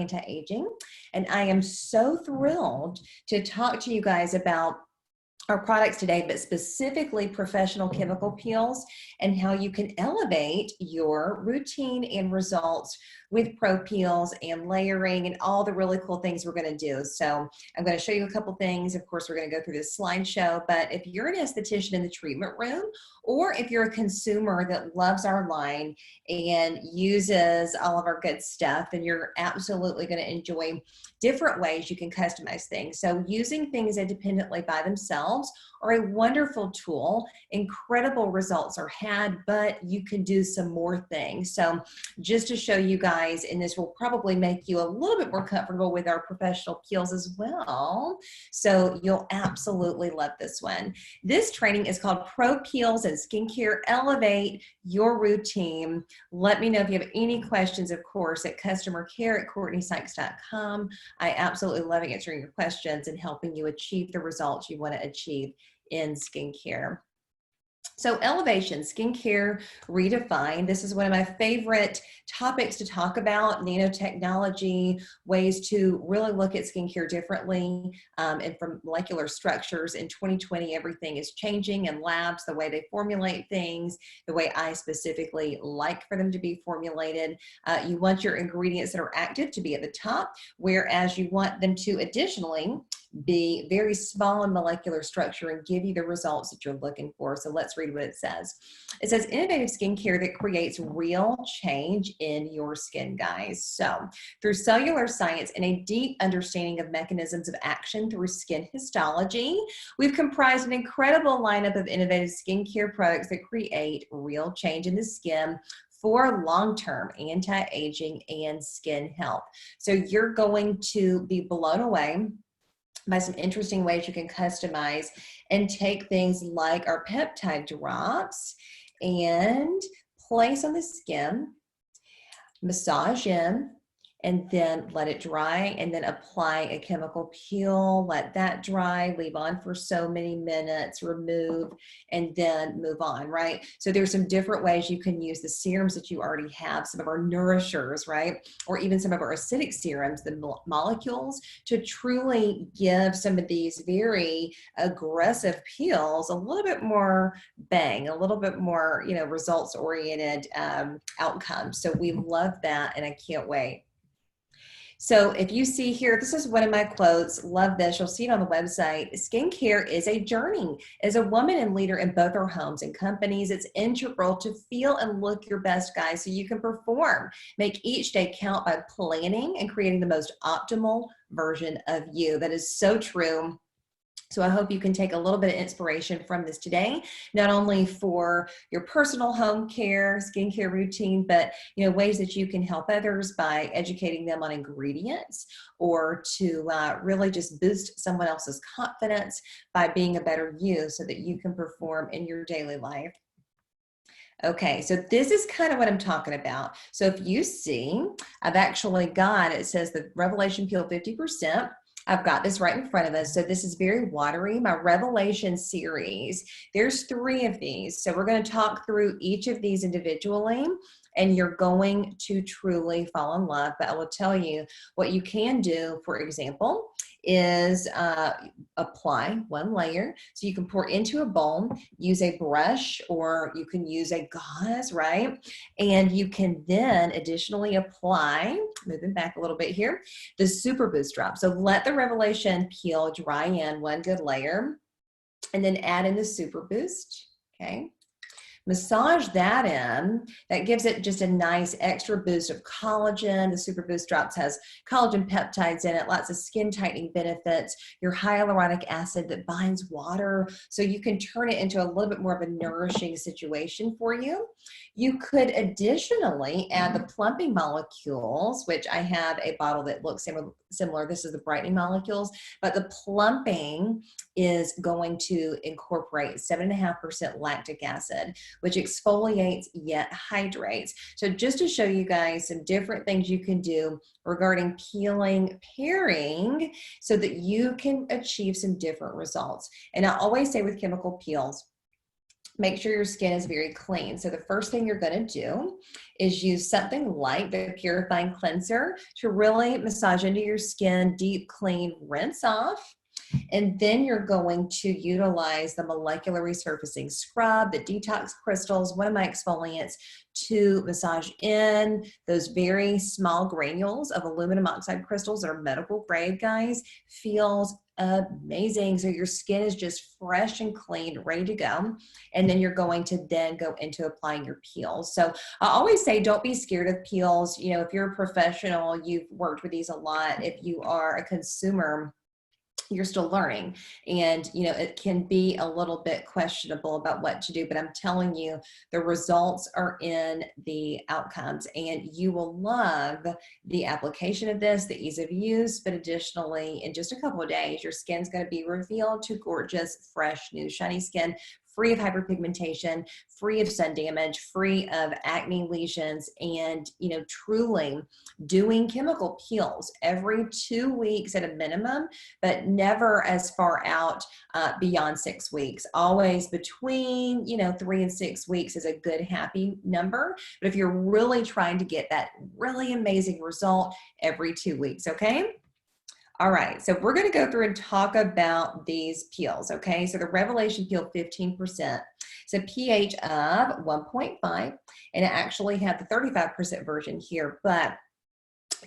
anti-aging. And I am so thrilled to talk to you guys about our products today, but specifically professional chemical peels and how you can elevate your routine and results with pro peels and layering and all the really cool things we're going to do. So I'm going to show you a couple things. Of course, we're going to go through this slideshow, but if you're an esthetician in the treatment room, or if you're a consumer that loves our line and uses all of our good stuff, then you're absolutely going to enjoy different ways you can customize things. So using things independently by themselves are a wonderful tool. Incredible results are had, but you can do some more things. So just to show you guys, and this will probably make you a little bit more comfortable with our professional peels as well. So you'll absolutely love this one. This training is called Pro Peels and Skincare Elevate Your Routine. Let me know if you have any questions, of course, at customercare@CourtneySykes.com. I absolutely love answering your questions and helping you achieve the results you want to achieve in skincare. So elevation, skincare redefined. This is one of my favorite topics to talk about, nanotechnology, ways to really look at skincare differently and from molecular structures. In 2020, everything is changing in labs, the way they formulate things, the way I specifically like for them to be formulated. You want your ingredients that are active to be at the top, whereas you want them to additionally be very small in molecular structure and give you the results that you're looking for. So let's read what it says. It says, innovative skincare that creates real change in your skin, guys. So through cellular science and a deep understanding of mechanisms of action through skin histology, we've comprised an incredible lineup of innovative skincare products that create real change in the skin for long-term anti-aging and skin health. So you're going to be blown away by some interesting ways you can customize and take things like our peptide drops and place on the skin, massage in, and then let it dry, and then apply a chemical peel, let that dry, leave on for so many minutes, remove, and then move on, right? So there's some different ways you can use the serums that you already have, some of our nourishers, right? Or even some of our acidic serums, the molecules, to truly give some of these very aggressive peels a little bit more bang, a little bit more, you know, results-oriented outcomes. So we love that, and I can't wait. So if you see here, this is one of my quotes, love this, you'll see it on the website. Skincare is a journey. As a woman and leader in both our homes and companies, it's integral to feel and look your best, guys, so you can perform. Make each day count by planning and creating the most optimal version of you. That is so true. So I hope you can take a little bit of inspiration from this today, not only for your personal home care, skincare routine, but ways that you can help others by educating them on ingredients, or to really just boost someone else's confidence by being a better you so that you can perform in your daily life. Okay, so this is kind of what I'm talking about. So if you see, I've actually got, it says the Revelation Peel 50%. I've got this right in front of us. So this is very watery. My Revelation series, there's 3 of these. So we're going to talk through each of these individually, and you're going to truly fall in love. But I will tell you what you can do, for example, is apply 1 layer. So you can pour into a bowl, use a brush, or you can use a gauze, right? And you can then additionally apply, moving back a little bit here, the Super Boost drop. So let the Revelation peel dry in 1 good layer, and then add in the Super Boost, okay? Massage that in. That gives it just a nice extra boost of collagen. The Super Boost Drops has collagen peptides in it, lots of skin tightening benefits, your hyaluronic acid that binds water, so you can turn it into a little bit more of a nourishing situation for you. You could additionally add the plumping molecules, which I have a bottle that looks similar. This is the brightening molecules, but the plumping is going to incorporate 7.5% lactic acid, which exfoliates yet hydrates. So just to show you guys some different things you can do regarding peeling pairing so that you can achieve some different results. And I always say with chemical peels, make sure your skin is very clean. So the first thing you're going to do is use something like the purifying cleanser to really massage into your skin, deep clean, rinse off. And then you're going to utilize the molecular resurfacing scrub, the detox crystals, one of my exfoliants, to massage in those very small granules of aluminum oxide crystals that are medical grade, guys. Feels amazing. So your skin is just fresh and clean, ready to go. And then you're going to then go into applying your peels. So I always say, don't be scared of peels. You know, if you're a professional, you've worked with these a lot. If you are a consumer, you're still learning, and you know it can be a little bit questionable about what to do, but I'm telling you the results are in the outcomes, and you will love the application of this, the ease of use. But additionally, in just a couple of days, your skin's going to be revealed to gorgeous, fresh, new, shiny skin, free of hyperpigmentation, free of sun damage, free of acne lesions, and you know, truly doing chemical peels every 2 weeks at a minimum, but never as far out beyond 6 weeks. Always between, you know, 3 and 6 weeks is a good happy number. But if you're really trying to get that really amazing result, every 2 weeks, okay? All right, so we're going to go through and talk about these peels, okay? So the Revelation Peel 15%. It's a pH of 1.5, and I actually have the 35% version here, but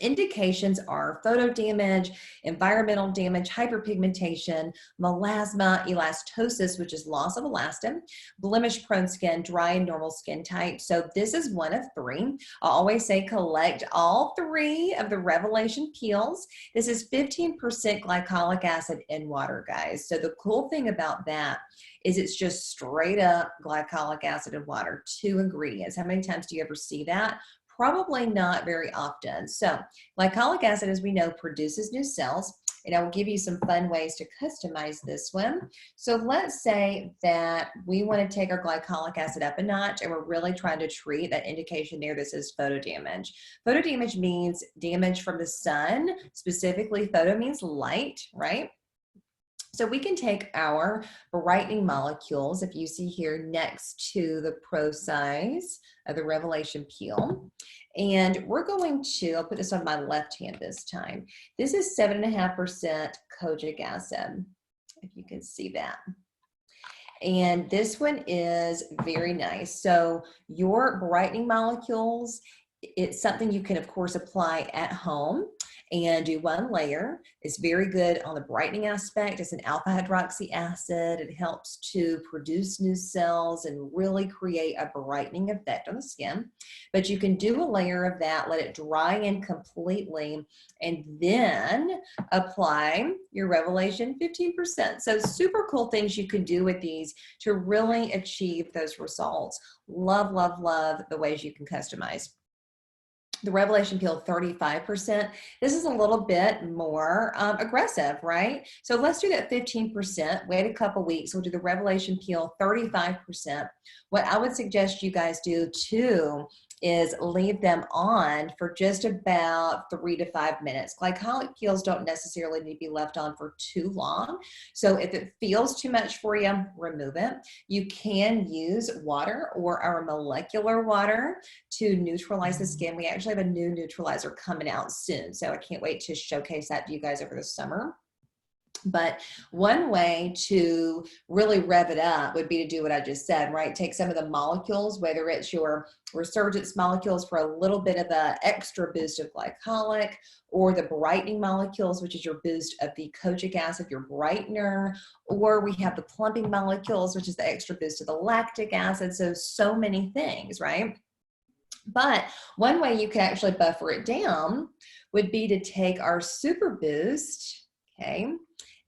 indications are photo damage, environmental damage, hyperpigmentation, melasma, elastosis, which is loss of elastin, blemish-prone skin, dry and normal skin type. So this is one of 3. I always say collect all 3 of the Revelation peels. This is 15% glycolic acid in water, guys. So the cool thing about that is it's just straight up glycolic acid in water, 2 ingredients. How many times do you ever see that? Probably not very often. So glycolic acid, as we know, produces new cells, and I will give you some fun ways to customize this one. So let's say that we want to take our glycolic acid up a notch, and we're really trying to treat that indication there that says photo damage. Photo damage means damage from the sun. Specifically, photo means light, right? So we can take our brightening molecules, if you see here next to the pro size of the Revelation Peel, and we're going to, I'll put this on my left hand this time. This is 7.5% kojic acid, if you can see that. And this one is very nice. So your brightening molecules, it's something you can, of course, apply at home and do 1 layer. It's very good on the brightening aspect. It's an alpha hydroxy acid. It helps to produce new cells and really create a brightening effect on the skin. But you can do a layer of that, let it dry in completely, and then apply your Revelation 15%. So super cool things you can do with these to really achieve those results. Love, love, love the ways you can customize. The Revelation Peel 35%. This is a little bit more aggressive, right? So let's do that 15%. Wait a couple weeks. We'll do the Revelation Peel 35%. What I would suggest you guys do too is leave them on for just about 3 to 5 minutes. Glycolic peels don't necessarily need to be left on for too long. So if it feels too much for you, remove it. You can use water or our molecular water to neutralize the skin. We actually have a new neutralizer coming out soon, so I can't wait to showcase that to you guys over the summer. But one way to really rev it up would be to do what I just said, right? Take some of the molecules, whether it's your resurgence molecules for a little bit of an extra boost of glycolic, or the brightening molecules, which is your boost of the kojic acid, your brightener, or we have the plumping molecules, which is the extra boost of the lactic acid. So many things, right? But one way you can actually buffer it down would be to take our super boost, okay,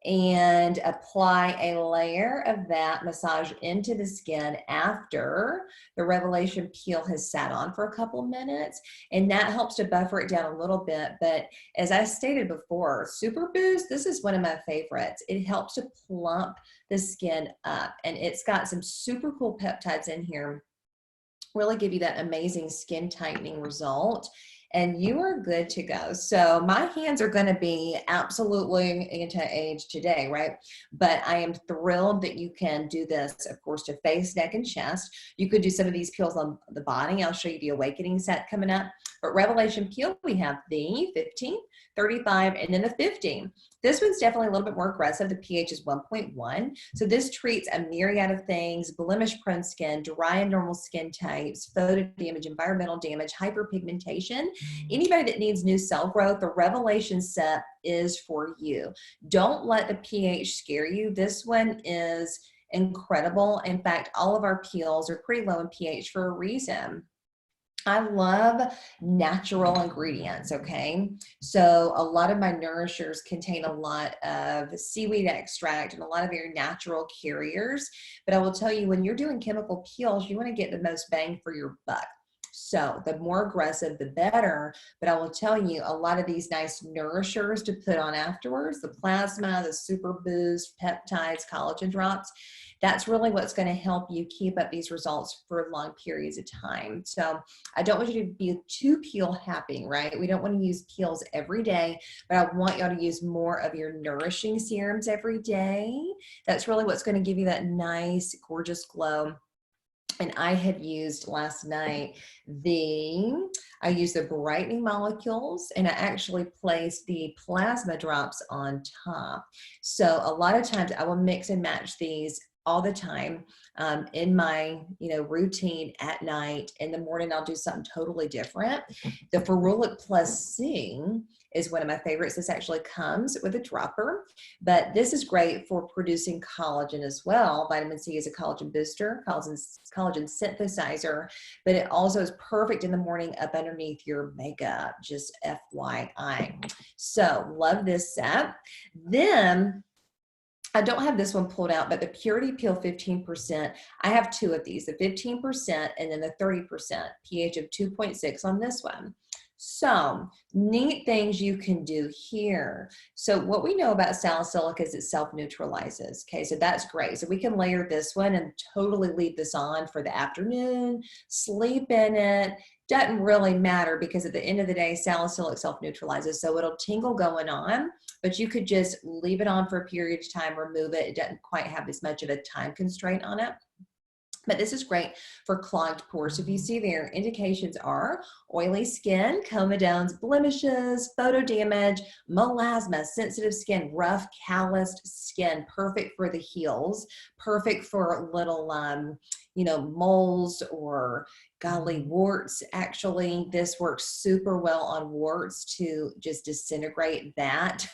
and apply a layer of that, massage into the skin after the Revelation Peel has sat on for a couple minutes, and that helps to buffer it down a little bit. But as I stated before, Super Boost, this is one of my favorites. It helps to plump the skin up, and it's got some super cool peptides in here, really give you that amazing skin tightening result. and you are good to go. So my hands are going to be absolutely anti-age today, right? But I am thrilled that you can do this, of course, to face, neck, and chest. You could do some of these peels on the body. I'll show you the awakening set coming up. But Revelation peel, we have the 15, 35, and then the 15. This one's definitely a little bit more aggressive. The pH is 1.1. So this treats a myriad of things: blemish-prone skin, dry and normal skin types, photo damage, environmental damage, hyperpigmentation. Anybody that needs new cell growth, the Revelation set is for you. Don't let the pH scare you. This one is incredible. In fact, all of our peels are pretty low in pH for a reason. I love natural ingredients, okay? So a lot of my nourishers contain a lot of seaweed extract and a lot of very natural carriers. But I will tell you, when you're doing chemical peels, you want to get the most bang for your buck. So the more aggressive, the better. But I will tell you, a lot of these nice nourishers to put on afterwards, the plasma, the super boost, peptides, collagen drops, that's really what's going to help you keep up these results for long periods of time. So I don't want you to be too peel happy, right? We don't want to use peels every day, but I want y'all to use more of your nourishing serums every day. That's really what's going to give you that nice, gorgeous glow. And I had used last night I used the brightening molecules, and I actually placed the plasma drops on top. So a lot of times I will mix and match these all the time in my routine at night. In the morning, I'll do something totally different. The Ferulic Plus C is one of my favorites. This actually comes with a dropper, but this is great for producing collagen as well. Vitamin C is a collagen booster, collagen synthesizer, but it also is perfect in the morning up underneath your makeup, just FYI. So love this set. Then I don't have this one pulled out, but the Purity Peel 15%, I have two of these, the 15% and then the 30%, pH of 2.6 on this one. So neat things you can do here. So what we know about salicylic is it self-neutralizes. Okay, so that's great. So we can layer this one and totally leave this on for the afternoon, sleep in it. Doesn't really matter, because at the end of the day, salicylic self-neutralizes. So it'll tingle going on, but you could just leave it on for a period of time, remove it. It doesn't quite have as much of a time constraint on it. But this is great for clogged pores. So if you see there, indications are oily skin, comedones, blemishes, photo damage, melasma, sensitive skin, rough, calloused skin, perfect for the heels, perfect for little, moles or golly, warts. Actually, this works super well on warts to just disintegrate that,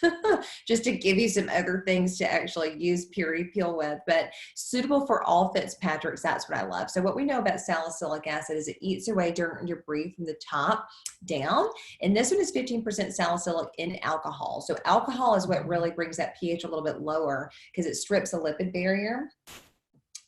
just to give you some other things to actually use Purity Peel with, but suitable for all Fitzpatricks. That's what I love. So what we know about salicylic acid is it eats away dirt and debris from the top down. And this one is 15% salicylic in alcohol. So alcohol is what really brings that pH a little bit lower, because it strips the lipid barrier.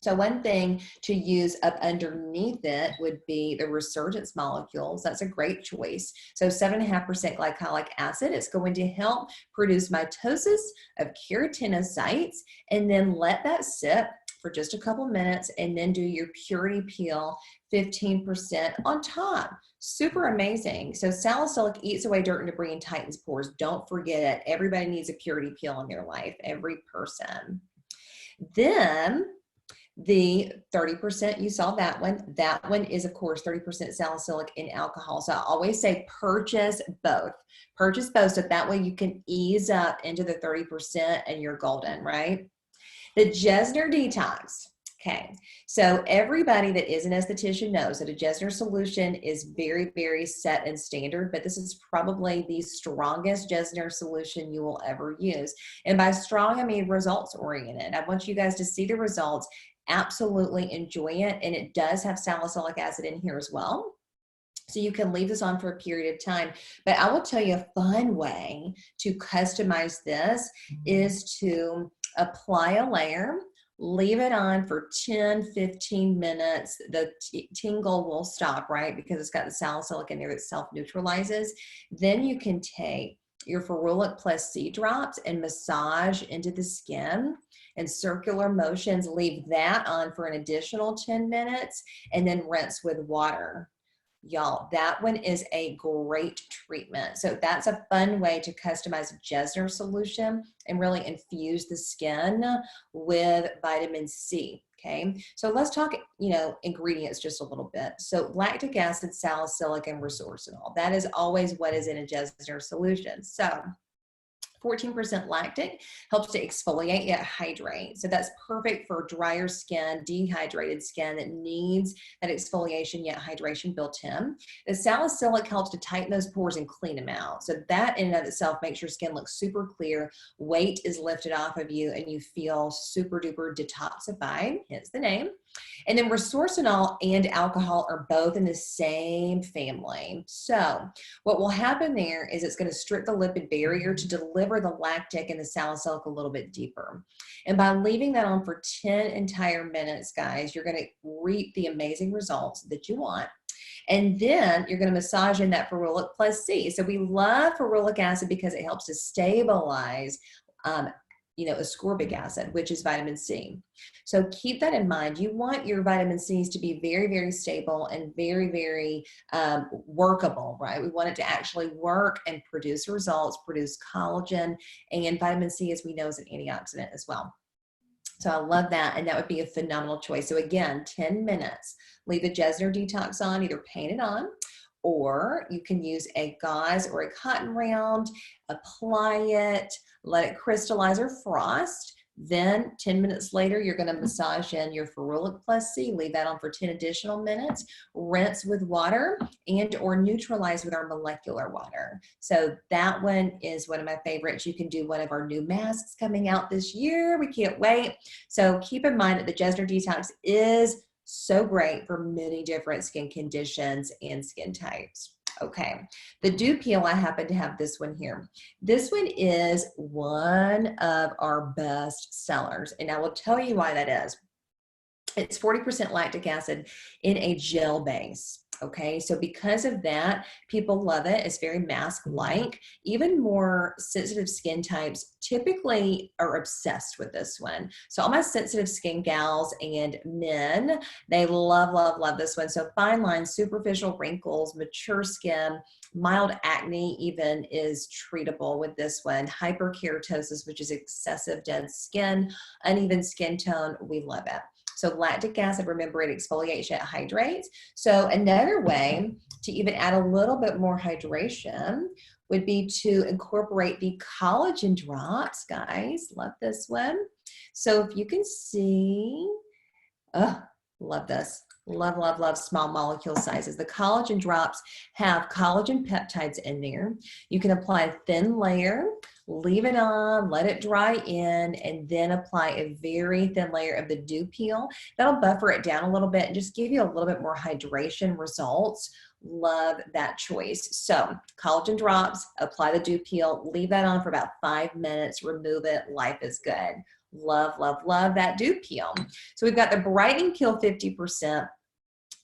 So one thing to use up underneath it would be the resurgence molecules. That's a great choice. So 7.5% glycolic acid. It's going to help produce mitosis of keratinocytes, and then let that sit for just a couple minutes, and then do your Purity Peel 15% on top. Super amazing. So salicylic eats away dirt and debris and tightens pores. Don't forget it. Everybody needs a Purity Peel in their life, every person. Then the 30%, you saw that one. That one is, of course, 30% salicylic in alcohol. So I always say purchase both. Purchase both, so that way you can ease up into the 30% and you're golden, right? The JESSNER DETOX. Okay, so everybody that is an esthetician knows that a JESSNER solution is very, very set and standard, but this is probably the strongest JESSNER solution you will ever use. And by strong, I mean results oriented. I want you guys to see the results, absolutely enjoy it, and it does have salicylic acid in here as well. So you can leave this on for a period of time. But I will tell you a fun way to customize this is to apply a layer, leave it on for 10-15 minutes. The tingle will stop, right? Because it's got the salicylic in there that self-neutralizes. Then you can take your Ferulic Plus C drops and massage into the skin in circular motions. Leave that on for an additional 10 minutes and then rinse with water. y'all, that one is a great treatment. So that's a fun way to customize a JESSNER solution and really infuse the skin with vitamin C. Okay, so let's talk, ingredients just a little bit. So lactic acid, salicylic, and resorcinol. That is always what is in a JESSNER solution. So 14% lactic helps to exfoliate yet hydrate. So that's perfect for drier skin, dehydrated skin that needs that exfoliation yet hydration built in. The salicylic helps to tighten those pores and clean them out. So that in and of itself makes your skin look super clear, weight is lifted off of you, and you feel super duper detoxified, hence the name. And then resorcinol and alcohol are both in the same family. So what will happen there is it's going to strip the lipid barrier to deliver the lactic and the salicylic a little bit deeper. And by leaving that on for 10 entire minutes, guys, you're going to reap the amazing results that you want. And then you're going to massage in that ferulic plus C. So we love ferulic acid because it helps to stabilize ascorbic acid, which is vitamin C. So keep that in mind. You want your vitamin C's to be very, very stable and very, very workable, right? We want it to actually work and produce results, produce collagen, and vitamin C, as we know, is an antioxidant as well. So I love that, and that would be a phenomenal choice. So again, 10 minutes. Leave a JESSNER detox on, either paint it on, or you can use a gauze or a cotton round, apply it, let it crystallize or frost. Then 10 minutes later, you're going to massage in your ferulic plus C, leave that on for 10 additional minutes, rinse with water and or neutralize with our molecular water. So that one is one of my favorites. You can do one of our new masks coming out this year. We can't wait. So keep in mind that the JESSNER detox is so great for many different skin conditions and skin types. Okay, the dew peel, I happen to have this one here. This one is one of our best sellers, and I will tell you why that is. It's 40% lactic acid in a gel base. Okay, so because of that, people love it. It's very mask-like. Even more sensitive skin types typically are obsessed with this one. So all my sensitive skin gals and men, they love, love, love this one. So fine lines, superficial wrinkles, mature skin, mild acne even is treatable with this one. Hyperkeratosis, which is excessive dead skin, uneven skin tone, we love it. So lactic acid, remember, it exfoliates, it hydrates. So another way to even add a little bit more hydration would be to incorporate the collagen drops, guys. Love this one. So if you can see, love this. Love, love, love small molecule sizes. The collagen drops have collagen peptides in there. You can apply a thin layer, leave it on, let it dry in, and then apply a very thin layer of the dew peel. That'll buffer it down a little bit and just give you a little bit more hydration results. Love that choice. So collagen drops, apply the dew peel, leave that on for about 5 minutes, remove it, life is good. Love, love, love that dew peel. So we've got the brightening peel 50%.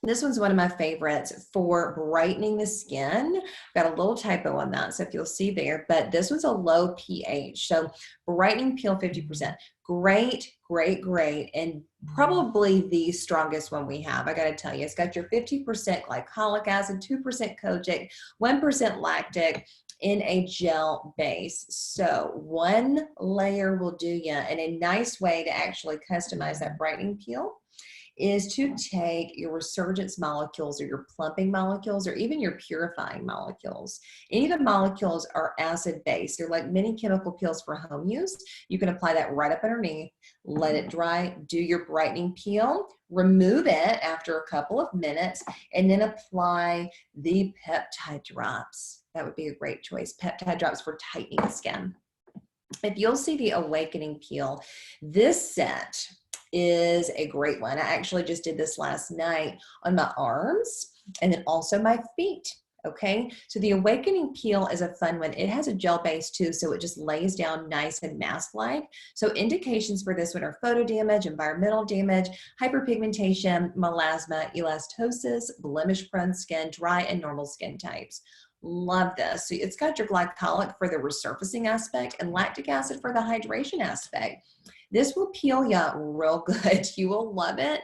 This one's one of my favorites for brightening the skin. Got a little typo on that, so if you'll see there, but this one's a low pH. So brightening peel 50%. Great, great, great, and probably the strongest one we have. I got to tell you, it's got your 50% glycolic acid, 2% kojic, 1% lactic in a gel base. So one layer will do you, and a nice way to actually customize that brightening peel is to take your resurgence molecules or your plumping molecules or even your purifying molecules. Any of the molecules are acid-based. They're like mini chemical peels for home use. You can apply that right up underneath, let it dry, do your brightening peel, remove it after a couple of minutes, and then apply the peptide drops. That would be a great choice. Peptide drops for tightening the skin. If you'll see the Awakening peel, this set is a great one. I actually just did this last night on my arms and then also my feet. Okay, so the Awakening peel is a fun one. It has a gel base too, so it just lays down nice and mask-like. So indications for this one are photo damage, environmental damage, hyperpigmentation, melasma, elastosis, blemish-prone skin, dry and normal skin types. Love this. So it's got your glycolic for the resurfacing aspect and lactic acid for the hydration aspect. This will peel you real good. You will love it.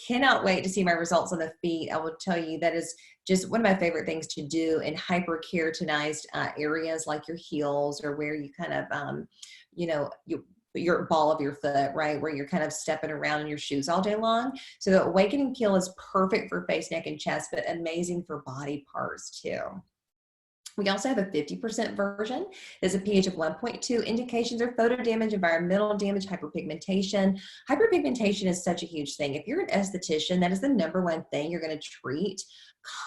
Cannot wait to see my results on the feet. I will tell you that is just one of my favorite things to do in hyperkeratinized areas like your heels, or where you kind of, you know, your ball of your foot, right? Where you're kind of stepping around in your shoes all day long. So the awakening peel is perfect for face, neck, and chest, but amazing for body parts too. We also have a 50% version. There's a pH of 1.2. Indications are photo damage, environmental damage, hyperpigmentation. Hyperpigmentation is such a huge thing. If you're an esthetician, that is the #1 thing you're going to treat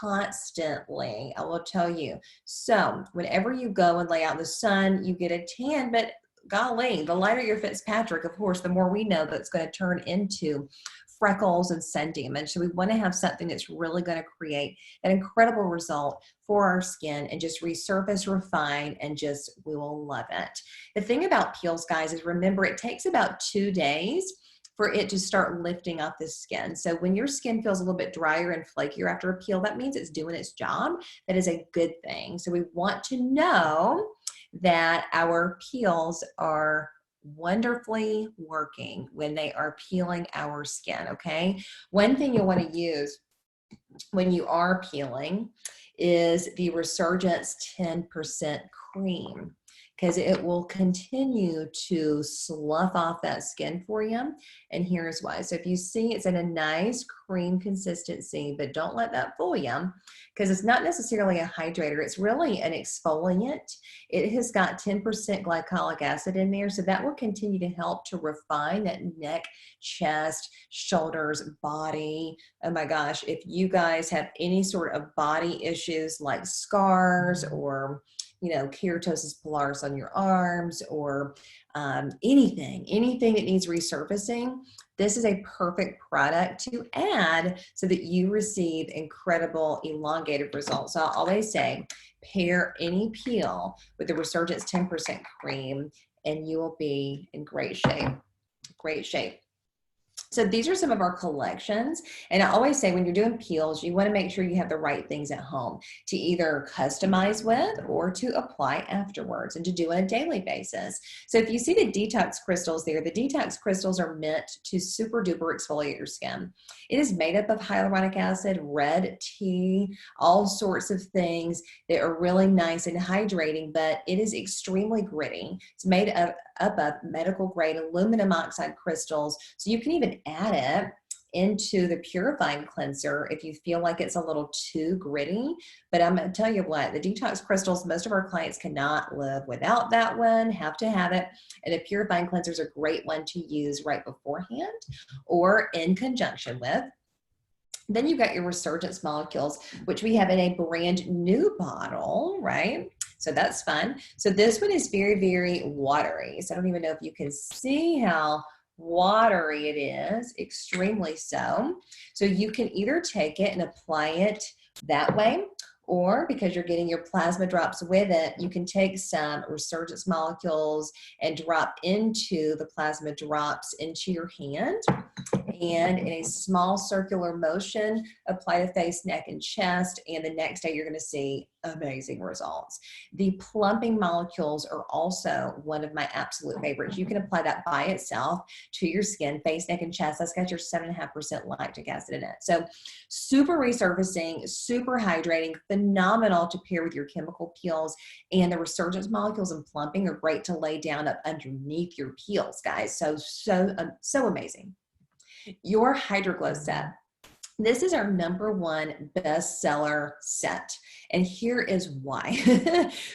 constantly, I will tell you. So whenever you go and lay out in the sun, you get a tan, but golly, the lighter your Fitzpatrick, of course, the more we know that's going to turn into freckles and sun damage. So we want to have something that's really going to create an incredible result for our skin and just resurface, refine, and just, we will love it. The thing about peels, guys, is remember it takes about 2 days for it to start lifting up the skin. So when your skin feels a little bit drier and flakier after a peel, that means it's doing its job. That is a good thing. So we want to know that our peels are wonderfully working when they are peeling our skin, okay? One thing you'll want to use when you are peeling is the Resurgence 10% cream, because it will continue to slough off that skin for you. And here's why. So if you see, it's in a nice cream consistency, but don't let that fool you, because it's not necessarily a hydrator. It's really an exfoliant. It has got 10% glycolic acid in there, so that will continue to help to refine that neck, chest, shoulders, body. Oh my gosh, if you guys have any sort of body issues like scars or, you know, keratosis pilaris on your arms, or anything that needs resurfacing, this is a perfect product to add so that you receive incredible elongated results. So I'll always say, pair any peel with the Resurgence 10% cream and you will be in great shape. Great shape. So these are some of our collections. And I always say when you're doing peels, you want to make sure you have the right things at home to either customize with or to apply afterwards and to do on a daily basis. So if you see the detox crystals there, the detox crystals are meant to super duper exfoliate your skin. It is made up of hyaluronic acid, red tea, all sorts of things that are really nice and hydrating, but it is extremely gritty. It's made up of medical grade aluminum oxide crystals. So you can even add it into the purifying cleanser if you feel like it's a little too gritty. But I'm going to tell you what, the detox crystals, most of our clients cannot live without that one, have to have it. And a purifying cleanser is a great one to use right beforehand or in conjunction with. Then you've got your Resurgence molecules, which we have in a brand new bottle, right? So that's fun. So this one is very, very watery. So I don't even know if you can see how watery it is, extremely so. So you can either take it and apply it that way, or because you're getting your plasma drops with it, you can take some Resurgence molecules and drop into the plasma drops into your hand. And in a small circular motion, apply to face, neck, and chest. And the next day, you're going to see amazing results. The plumping molecules are also one of my absolute favorites. You can apply that by itself to your skin, face, neck, and chest. That's got your 7.5% lactic acid in it. So super resurfacing, super hydrating, phenomenal to pair with your chemical peels. And the Resurgence molecules and plumping are great to lay down up underneath your peels, guys. So amazing. Your HydroGlow set. This is our #1 bestseller set. And here is why.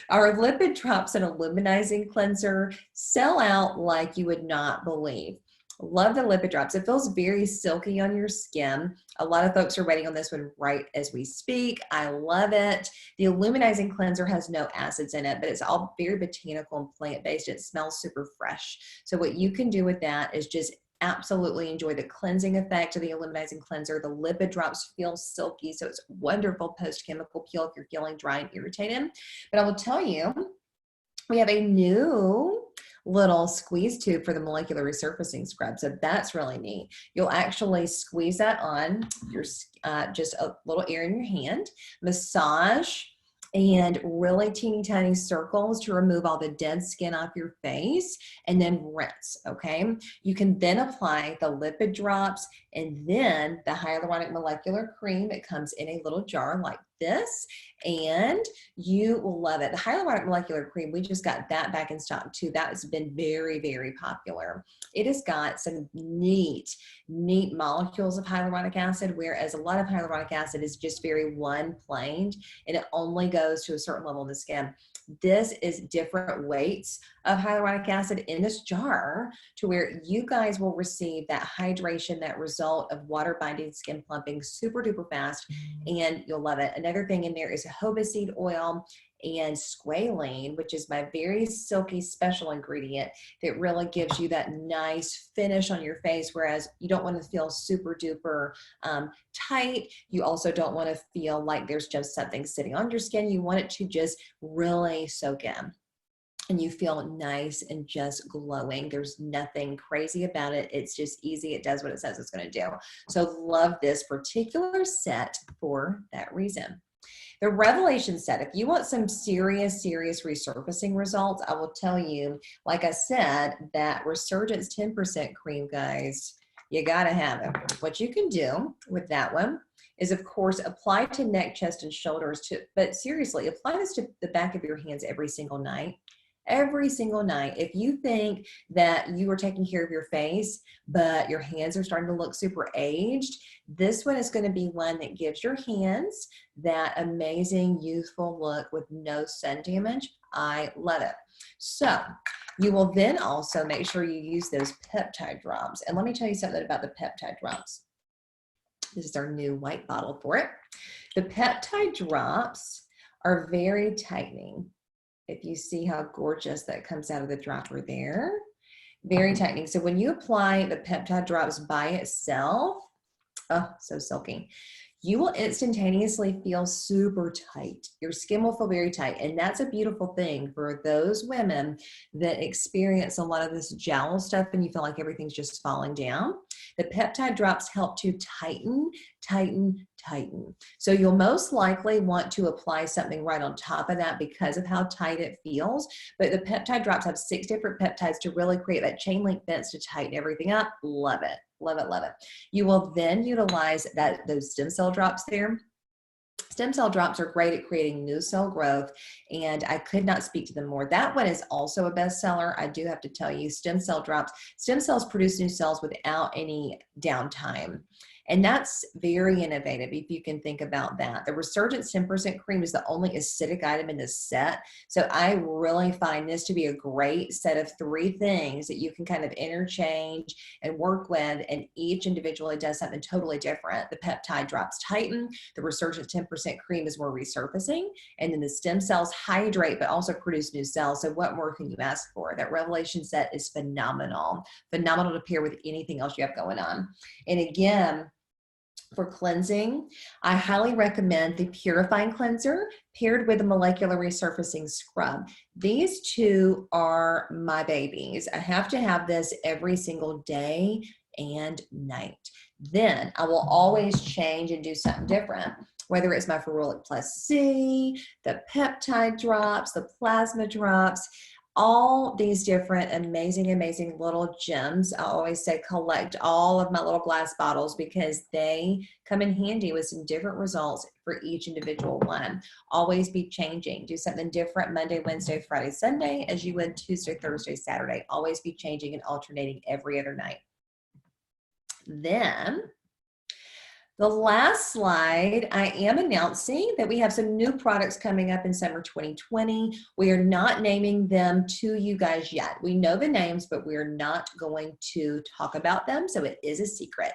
Our lipid drops and illuminizing cleanser sell out like you would not believe. Love the lipid drops. It feels very silky on your skin. A lot of folks are waiting on this one right as we speak. I love it. The illuminizing cleanser has no acids in it, but it's all very botanical and plant-based. It smells super fresh. So what you can do with that is just absolutely enjoy the cleansing effect of the illuminizing cleanser. The lipid drops feel silky, so it's wonderful post-chemical peel if you're feeling dry and irritated. But I will tell you, we have a new little squeeze tube for the molecular resurfacing scrub. So that's really neat. You'll actually squeeze that on your just a little air in your hand, massage and really teeny tiny circles to remove all the dead skin off your face, and then rinse, okay? You can then apply the lipid drops and then the hyaluronic molecular cream. It comes in a little jar like this, and you will love it. The hyaluronic molecular cream, we just got that back in stock too. That has been very, very popular. It has got some neat molecules of hyaluronic acid, whereas a lot of hyaluronic acid is just very one-planed, and it only goes to a certain level in the skin. This is different weights of hyaluronic acid in this jar to where you guys will receive that hydration, that result of water binding, skin plumping super duper fast, and you'll love it. Another thing in there is jojoba seed oil and squalene, which is my very silky special ingredient that really gives you that nice finish on your face, whereas you don't want to feel super duper tight. You also don't want to feel like there's just something sitting on your skin. You want it to just really soak in, and you feel nice and just glowing. There's nothing crazy about it. It's just easy. It does what it says it's going to do. So love this particular set for that reason. The Revelation set, if you want some serious resurfacing results, I will tell you, like I said, that Resurgence 10% cream, guys, you got to have it. What you can do with that one is, of course, apply to neck, chest, and shoulders, but seriously, apply this to the back of your hands every single night. Every single night. If you think that you are taking care of your face, but your hands are starting to look super aged, this one is going to be one that gives your hands that amazing youthful look with no sun damage. I love it. So you will then also make sure you use those peptide drops. And let me tell you something about the peptide drops. This is our new white bottle for it. The peptide drops are very tightening. If you see how gorgeous that comes out of the dropper there, very tightening. So when you apply the peptide drops by itself, oh, so silky, you will instantaneously feel super tight. Your skin will feel very tight. And that's a beautiful thing for those women that experience a lot of this jowl stuff and you feel like everything's just falling down. The peptide drops help to tighten. So you'll most likely want to apply something right on top of that because of how tight it feels. But the peptide drops have 6 different peptides to really create that chain link fence to tighten everything up. Love it. Love it, love it. You will then utilize those stem cell drops there. Stem cell drops are great at creating new cell growth, and I could not speak to them more. That one is also a bestseller. I do have to tell you, stem cell drops, stem cells produce new cells without any downtime. And that's very innovative if you can think about that. The Resurgence 10% cream is the only acidic item in this set. So I really find this to be a great set of 3 things that you can kind of interchange and work with, and each individually does something totally different. The peptide drops tighten, the Resurgence 10% cream is more resurfacing, and then the stem cells hydrate but also produce new cells. So what more can you ask for? That Revelation set is phenomenal. Phenomenal to pair with anything else you have going on. And again, for cleansing, I highly recommend the Purifying Cleanser paired with a Molecular Resurfacing Scrub. These 2 are my babies. I have to have this every single day and night. Then I will always change and do something different, whether it's my Ferulic Plus C, the peptide drops, the plasma drops, all these different amazing little gems. I always say collect all of my little glass bottles because they come in handy with some different results for each individual one. Always be changing. Do something different Monday, Wednesday, Friday, Sunday as you would Tuesday, Thursday, Saturday. Always be changing and alternating every other night. Then the last slide, I am announcing that we have some new products coming up in summer 2020. We are not naming them to you guys yet. We know the names, but we're not going to talk about them, so it is a secret.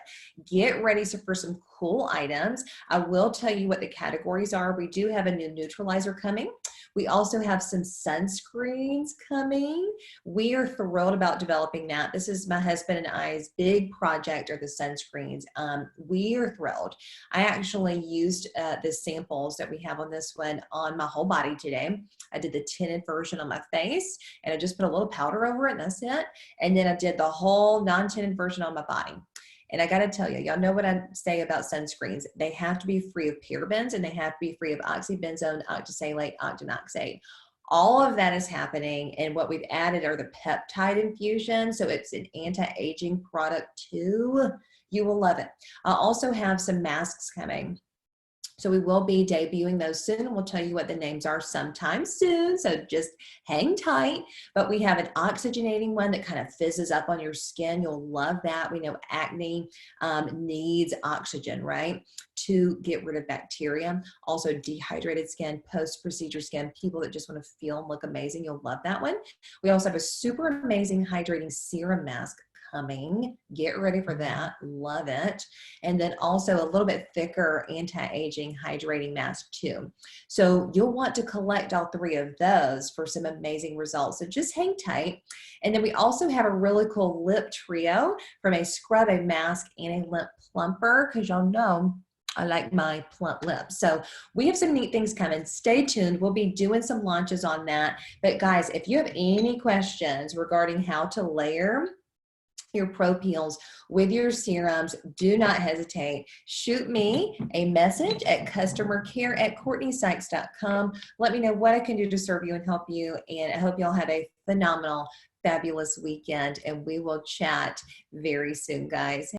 Get ready for some cool items. I will tell you what the categories are. We do have a new neutralizer coming. We also have some sunscreens coming. We are thrilled about developing that. This is my husband and I's big project, are the sunscreens. We are thrilled. I actually used the samples that we have on this one on my whole body today. I did the tinted version on my face, and I just put a little powder over it, and that's it. And then I did the whole non-tinted version on my body. And I got to tell you, y'all know what I say about sunscreens. They have to be free of parabens and they have to be free of oxybenzone, octisalate, octinoxate. All of that is happening. And what we've added are the peptide infusions. So it's an anti-aging product too. You will love it. I also have some masks coming. So we will be debuting those soon, and we'll tell you what the names are sometime soon. So just hang tight. But we have an oxygenating one that kind of fizzes up on your skin. You'll love that. We know acne needs oxygen, right, to get rid of bacteria. Also dehydrated skin, post-procedure skin, people that just want to feel and look amazing. You'll love that one. We also have a super amazing hydrating serum mask coming. Get ready for that. Love it. And then also a little bit thicker anti-aging hydrating mask too. So you'll want to collect all three of those for some amazing results. So just hang tight. And then we also have a really cool lip trio from a scrub, a mask, and a lip plumper, because y'all know I like my plump lips. So we have some neat things coming. Stay tuned. We'll be doing some launches on that. But guys, if you have any questions regarding how to layer your pro peels with your serums, do not hesitate. Shoot me a message at customercare@CourtneySykes.com. Let me know what I can do to serve you and help you. And I hope y'all have a phenomenal, fabulous weekend. And we will chat very soon, guys.